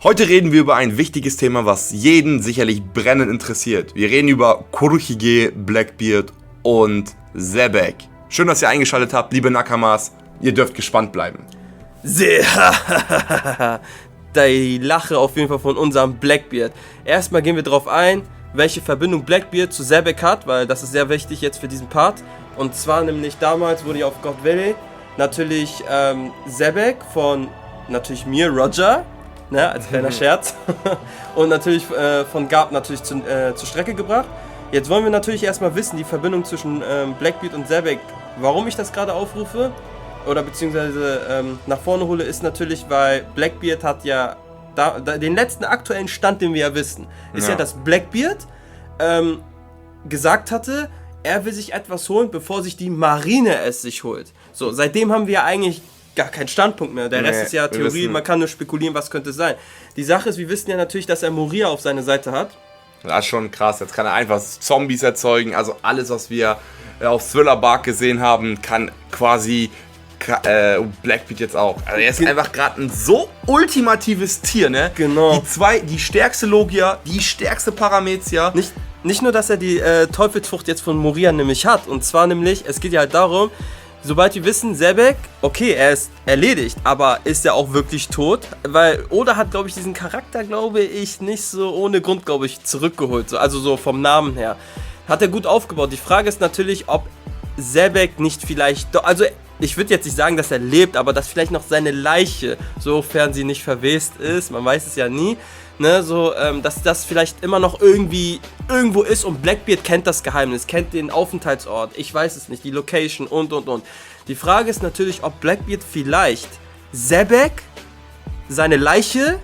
Heute reden wir über ein wichtiges Thema, was jeden sicherlich brennend interessiert. Wir reden über Kurohige, Blackbeard und Xebec. Schön, dass ihr eingeschaltet habt, liebe Nakamas. Ihr dürft gespannt bleiben. Die Lache auf jeden Fall von unserem Blackbeard. Erstmal gehen wir darauf ein, welche Verbindung Blackbeard zu Xebec hat, weil das ist sehr wichtig jetzt für diesen Part. Und zwar nämlich damals wurde ja auf God Valley natürlich Xebec von natürlich mir, Roger, ne, als kleiner Scherz, und natürlich von Garb natürlich zur Strecke gebracht. Jetzt wollen wir natürlich erstmal wissen, die Verbindung zwischen Blackbeard und Xebec, warum ich das gerade aufrufe oder beziehungsweise nach vorne hole, ist natürlich, weil Blackbeard hat ja den letzten aktuellen Stand, den wir ja wissen, ist ja dass Blackbeard gesagt hatte, er will sich etwas holen, bevor sich die Marine es sich holt. So, seitdem haben wir ja eigentlich gar keinen Standpunkt mehr. Der Rest ist ja Theorie, man kann nur spekulieren, was könnte es sein. Die Sache ist, wir wissen ja natürlich, dass er Moria auf seiner Seite hat. Das ist schon krass, jetzt kann er einfach Zombies erzeugen, also alles, was wir auf Thriller Bark gesehen haben, kann quasi Blackbeard jetzt auch. Also er ist einfach gerade ein so ultimatives Tier, ne? Genau. Die stärkste Logia, die stärkste Paramezia. Nicht nur, dass er die Teufelsfrucht jetzt von Moria nämlich hat, und zwar nämlich, es geht ja halt darum, sobald wir wissen, Xebec, okay, er ist erledigt, aber ist er auch wirklich tot? Weil Oda hat, glaube ich, diesen Charakter, glaube ich, nicht so ohne Grund, glaube ich, zurückgeholt. So, also so vom Namen her. Hat er gut aufgebaut. Die Frage ist natürlich, ob Xebec nicht vielleicht, also ich würde jetzt nicht sagen, dass er lebt, aber dass vielleicht noch seine Leiche, sofern sie nicht verwest ist, man weiß es ja nie, ne, so, dass das vielleicht immer noch irgendwo ist und Blackbeard kennt das Geheimnis, kennt den Aufenthaltsort, ich weiß es nicht, die Location und. Die Frage ist natürlich, ob Blackbeard vielleicht Xebec, seine Leiche,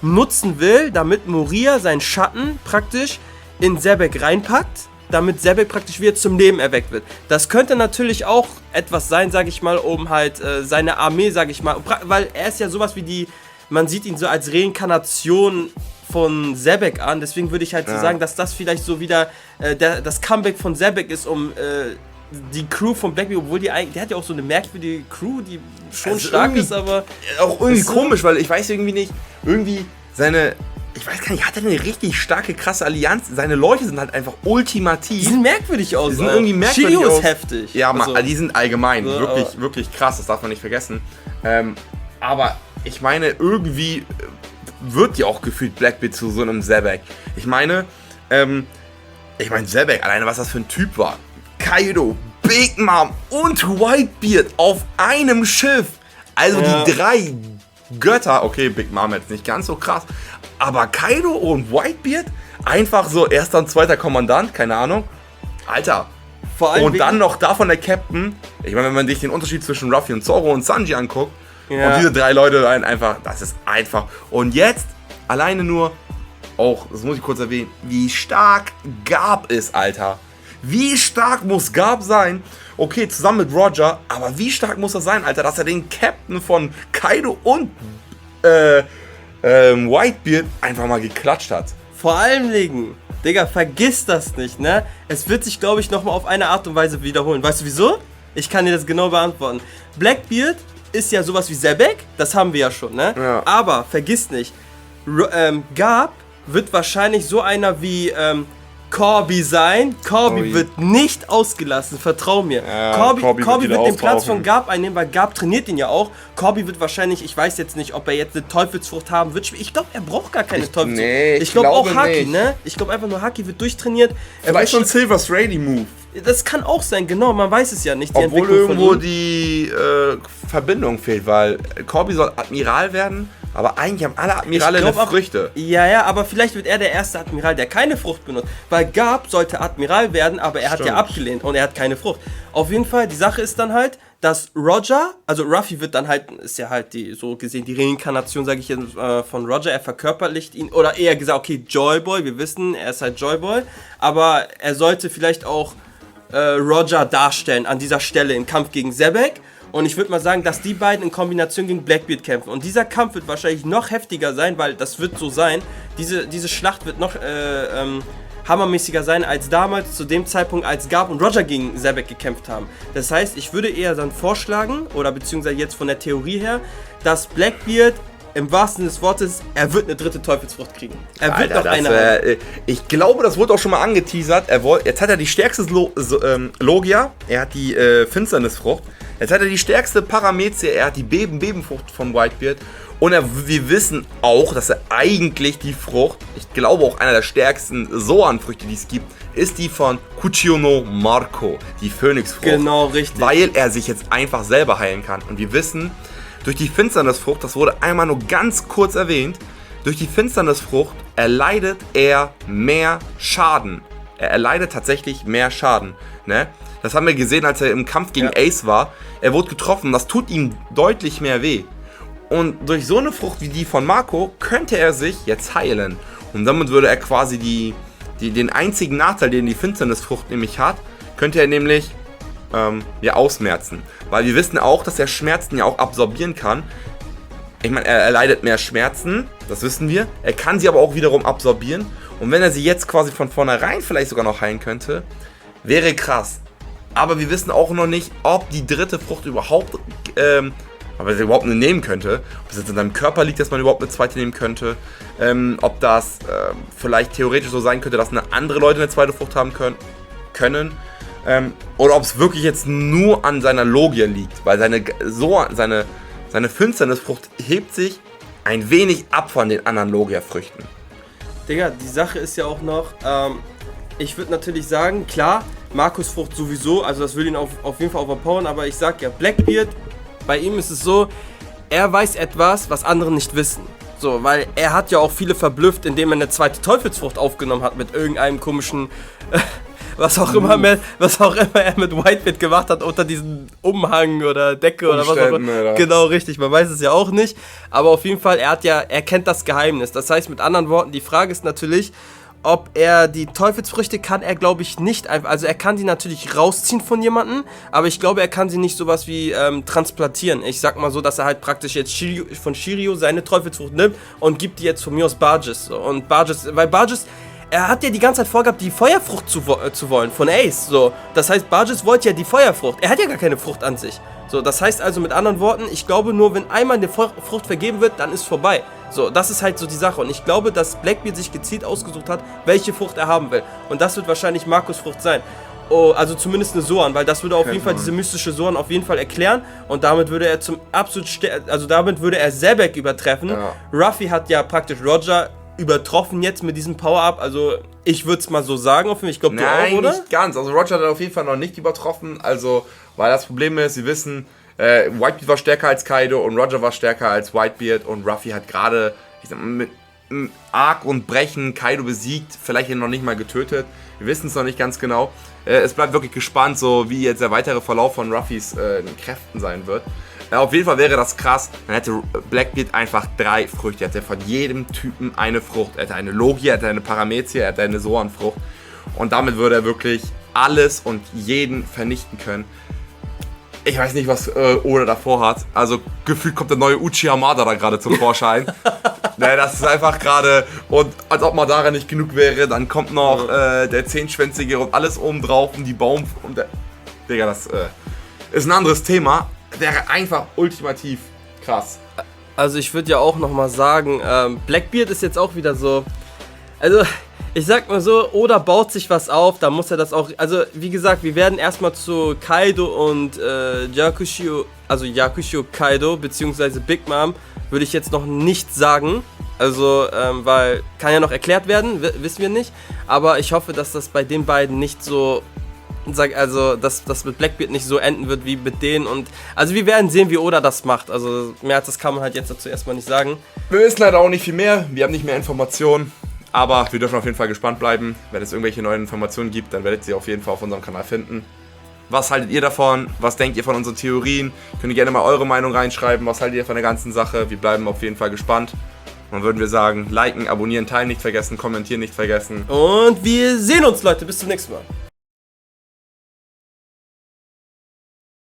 nutzen will, damit Moria seinen Schatten praktisch in Xebec reinpackt, damit Xebec praktisch wieder zum Leben erweckt wird. Das könnte natürlich auch etwas sein, sage ich mal, um halt seine Armee, sage ich mal, weil er ist ja sowas wie man sieht ihn so als Reinkarnation von Xebec an, deswegen würde ich halt so sagen, dass das vielleicht so wieder das Comeback von Xebec ist, um die Crew von Blackbeard, obwohl der hat ja auch so eine merkwürdige Crew, die schon also stark ist, aber auch irgendwie komisch, weil ich weiß irgendwie nicht, ich weiß gar nicht, hat er eine richtig starke, krasse Allianz? Seine Leute sind halt einfach ultimativ. Die sind merkwürdig aus. Die sind irgendwie merkwürdig Shiryu aus. Ist heftig. Ja, also, die sind allgemein wirklich krass, das darf man nicht vergessen. Aber ich meine, irgendwie wird ja auch gefühlt Blackbeard zu so einem Xebec. Ich meine, Xebec, alleine was das für ein Typ war. Kaido, Big Mom und Whitebeard auf einem Schiff. Also die drei Götter, okay, Big Mom jetzt nicht ganz so krass, aber Kaido und Whitebeard einfach so erster und zweiter Kommandant, keine Ahnung. Alter. Und dann noch davon der Captain. Ich meine, wenn man sich den Unterschied zwischen Ruffy und Zoro und Sanji anguckt, und diese drei Leute einfach, das ist einfach. Und jetzt alleine nur, auch, das muss ich kurz erwähnen, wie stark Garb ist, Alter. Wie stark muss Garb sein? Okay, zusammen mit Roger, aber wie stark muss er sein, Alter, dass er den Captain von Kaido und Whitebeard einfach mal geklatscht hat. Vor allem, Digga, vergiss das nicht, ne? Es wird sich, glaube ich, nochmal auf eine Art und Weise wiederholen. Weißt du wieso? Ich kann dir das genau beantworten. Blackbeard ist ja sowas wie Xebec, das haben wir ja schon, ne? Ja. Aber vergiss nicht, Garb wird wahrscheinlich so einer wie Corby sein. Corby wird nicht ausgelassen, vertrau mir. Ja, Corby wird den Platz von Garb einnehmen, weil Garb trainiert ihn ja auch. Corby wird wahrscheinlich, ich weiß jetzt nicht, ob er jetzt eine Teufelsfrucht haben wird. Ich glaube, er braucht gar keine Teufelsfrucht. Nee, ich glaube auch Haki, ne? Ich glaube einfach nur Haki wird durchtrainiert. Vielleicht schon Silver Strady Move. Das kann auch sein, genau, man weiß es ja nicht. Obwohl irgendwo die Verbindung fehlt, weil Corby soll Admiral werden, aber eigentlich haben alle Admirale eine Früchte. Ja, aber vielleicht wird er der erste Admiral, der keine Frucht benutzt. Weil Garb sollte Admiral werden, aber er hat ja abgelehnt und er hat keine Frucht. Auf jeden Fall, die Sache ist dann halt, dass Roger, also Ruffy wird dann halt, ist ja halt so gesehen die Reinkarnation, sage ich jetzt, von Roger, er verkörperlicht ihn, oder eher gesagt, okay, Joyboy, wir wissen, er ist halt Joyboy, aber er sollte vielleicht auch Roger darstellen an dieser Stelle im Kampf gegen Xebec. Und ich würde mal sagen, dass die beiden in Kombination gegen Blackbeard kämpfen. Und dieser Kampf wird wahrscheinlich noch heftiger sein, weil das wird so sein. Diese Schlacht wird noch hammermäßiger sein als damals, zu dem Zeitpunkt, als Garb und Roger gegen Xebec gekämpft haben. Das heißt, ich würde eher dann vorschlagen, oder beziehungsweise jetzt von der Theorie her, dass Blackbeard im wahrsten des Wortes, er wird eine dritte Teufelsfrucht kriegen. Er wird noch eine haben. Ich glaube, das wurde auch schon mal angeteasert. Jetzt hat er die stärkste Logia, er hat die Finsternisfrucht. Jetzt hat er die stärkste Paramezie, er hat die Bebenfrucht von Whitebeard. Und wir wissen auch, dass er eigentlich die Frucht, ich glaube auch einer der stärksten Zoan-Früchte, die es gibt, ist die von Kuchio no Marco, die Phönixfrucht. Genau, richtig. Weil er sich jetzt einfach selber heilen kann. Und wir wissen, durch die Finsternisfrucht, das wurde einmal nur ganz kurz erwähnt, durch die Finsternisfrucht erleidet er mehr Schaden. Er erleidet tatsächlich mehr Schaden. Ne? Das haben wir gesehen, als er im Kampf gegen Ace war. Er wurde getroffen, das tut ihm deutlich mehr weh. Und durch so eine Frucht wie die von Marco könnte er sich jetzt heilen. Und damit würde er quasi den einzigen Nachteil, den die Finsternisfrucht nämlich hat, könnte er nämlich ausmerzen. Weil wir wissen auch, dass er Schmerzen ja auch absorbieren kann. Ich meine, er erleidet mehr Schmerzen, das wissen wir. Er kann sie aber auch wiederum absorbieren. Und wenn er sie jetzt quasi von vornherein vielleicht sogar noch heilen könnte, wäre krass. Aber wir wissen auch noch nicht, ob die dritte Frucht überhaupt... ob er sie überhaupt eine nehmen könnte, ob es jetzt in seinem Körper liegt, dass man überhaupt eine zweite nehmen könnte, ob das vielleicht theoretisch so sein könnte, dass andere Leute eine zweite Frucht haben können, oder ob es wirklich jetzt nur an seiner Logia liegt, weil seine Finsternisfrucht hebt sich ein wenig ab von den anderen Logia-Früchten. Digga, die Sache ist ja auch noch, ich würde natürlich sagen, klar, Markus Frucht sowieso, also das will ihn auf jeden Fall overpowern, aber ich sag ja, Blackbeard, bei ihm ist es so, er weiß etwas, was andere nicht wissen. So, weil er hat ja auch viele verblüfft, indem er eine zweite Teufelsfrucht aufgenommen hat mit irgendeinem komischen, was auch immer er mit Whitebeard gemacht hat unter diesem Umhang oder Decke oder was auch immer. Oder? Genau, richtig, man weiß es ja auch nicht. Aber auf jeden Fall, er kennt das Geheimnis. Das heißt, mit anderen Worten, die Frage ist natürlich, ob er die Teufelsfrüchte kann er, glaube ich, nicht einfach, also er kann die natürlich rausziehen von jemandem, aber ich glaube, er kann sie nicht sowas wie transplantieren. Ich sag mal so, dass er halt praktisch jetzt von Shiryu seine Teufelsfrucht nimmt und gibt die jetzt von mir aus Barges. So. Und Barges, weil Barges, er hat ja die ganze Zeit vorgehabt, die Feuerfrucht zu wollen, von Ace. So. Das heißt, Barges wollte ja die Feuerfrucht. Er hat ja gar keine Frucht an sich. So, das heißt also mit anderen Worten, ich glaube nur, wenn einmal eine Frucht vergeben wird, dann ist vorbei. So, das ist halt so die Sache. Und ich glaube, dass Blackbeard sich gezielt ausgesucht hat, welche Frucht er haben will. Und das wird wahrscheinlich Markus Frucht sein. Oh, also zumindest eine Zoan, weil das würde auf jeden Fall diese mystische Zoan auf jeden Fall erklären. Und damit würde er damit würde er Zebek übertreffen. Ja. Ruffy hat ja praktisch Roger übertroffen jetzt mit diesem Power-Up. Also ich würde es mal so sagen. Ich glaube, du auch, oder? Nicht ganz. Also Roger hat auf jeden Fall noch nicht übertroffen. Also, weil das Problem ist, Sie wissen... Whitebeard war stärker als Kaido und Roger war stärker als Whitebeard und Ruffy hat gerade mit Arc und Brechen Kaido besiegt, vielleicht ihn noch nicht mal getötet. Wir wissen es noch nicht ganz genau. Es bleibt wirklich gespannt, so wie jetzt der weitere Verlauf von Ruffys Kräften sein wird. Auf jeden Fall wäre das krass. Dann hätte Blackbeard einfach 3 Früchte. Er hätte von jedem Typen eine Frucht. Er hätte eine Logia, er hätte eine Paramezie, er hätte eine Zoan-Frucht. Und damit würde er wirklich alles und jeden vernichten können. Ich weiß nicht, was Oda davor hat. Also gefühlt kommt der neue Uchiha Madara da gerade zum Vorschein. Ne, das ist einfach gerade... Und als ob Madara nicht genug wäre, dann kommt noch der Zehnschwänzige und alles oben drauf und die Baum... Und Digga, das ist ein anderes Thema. Wäre einfach ultimativ krass. Also ich würde ja auch nochmal sagen, Blackbeard ist jetzt auch wieder so... Also... Ich sag mal so, Oda baut sich was auf, da muss er das auch, also wie gesagt, wir werden erstmal zu Kaido und Yakushio Kaido, beziehungsweise Big Mom, würde ich jetzt noch nicht sagen, also, weil, kann ja noch erklärt werden, wissen wir nicht, aber ich hoffe, dass das bei den beiden nicht so, dass das mit Blackbeard nicht so enden wird wie mit denen und, also wir werden sehen, wie Oda das macht, also mehr als das kann man halt jetzt dazu erstmal nicht sagen. Wir wissen leider auch nicht viel mehr, wir haben nicht mehr Informationen. Aber wir dürfen auf jeden Fall gespannt bleiben. Wenn es irgendwelche neuen Informationen gibt, dann werdet ihr sie auf jeden Fall auf unserem Kanal finden. Was haltet ihr davon? Was denkt ihr von unseren Theorien? Könnt ihr gerne mal eure Meinung reinschreiben. Was haltet ihr von der ganzen Sache? Wir bleiben auf jeden Fall gespannt. Und dann würden wir sagen, liken, abonnieren, teilen nicht vergessen, kommentieren nicht vergessen. Und wir sehen uns, Leute. Bis zum nächsten Mal.